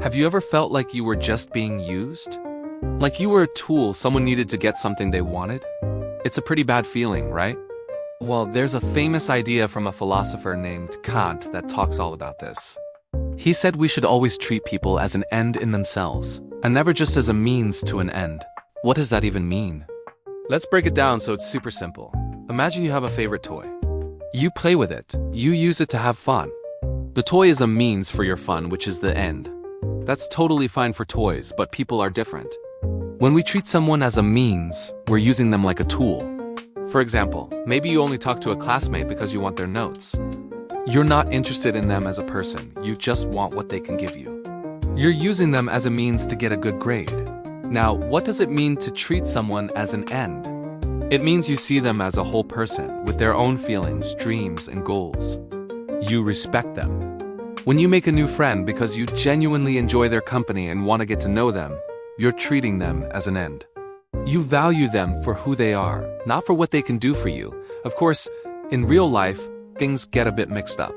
Have you ever felt like you were just being used? Like you were a tool someone needed to get something they wanted? It's a pretty bad feeling, right? Well, there's a famous idea from a philosopher named Kant that talks all about this. He said we should always treat people as an end in themselves, and never just as a means to an end. What does that even mean? Let's break it down so it's super simple. Imagine you have a favorite toy. You play with it, you use it to have fun. The toy is a means for your fun, which is the end. That's totally fine for toys, but people are different. When we treat someone as a means, we're using them like a tool. For example, maybe you only talk to a classmate because you want their notes. You're not interested in them as a person, you just want what they can give you. You're using them as a means to get a good grade. Now, what does it mean to treat someone as an end? It means you see them as a whole person, with their own feelings, dreams, and goals. You respect them. When you make a new friend because you genuinely enjoy their company and want to get to know them, you're treating them as an end. You value them for who they are, not for what they can do for you. Of course, in real life, things get a bit mixed up.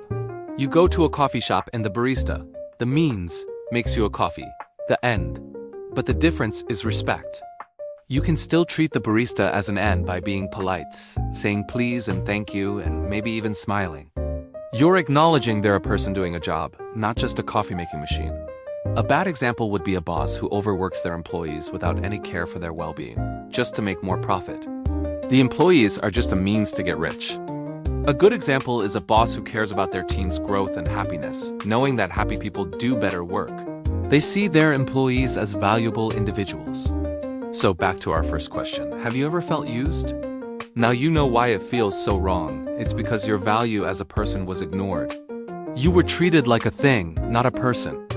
You go to a coffee shop and the barista, the means, makes you a coffee, the end. But the difference is respect. You can still treat the barista as an end by being polite, saying please and thank you, and maybe even smiling. You're acknowledging they're a person doing a job, not just a coffee-making machine. A bad example would be a boss who overworks their employees without any care for their well-being, just to make more profit. The employees are just a means to get rich. A good example is a boss who cares about their team's growth and happiness, knowing that happy people do better work. They see their employees as valuable individuals. So back to our first question, have you ever felt used? Now you know why it feels so wrong. It's because your value as a person was ignored. You were treated like a thing, not a person.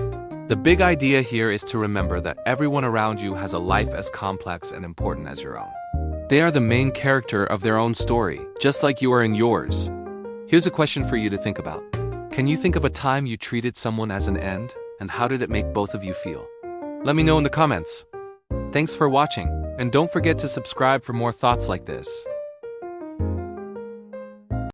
The big idea here is to remember that everyone around you has a life as complex and important as your own. They are the main character of their own story, just like you are in yours. Here's a question for you to think about. Can you think of a time you treated someone as an end, and how did it make both of you feel? Let me know in the comments. Thanks for watching, and don't forget to subscribe for more thoughts like this.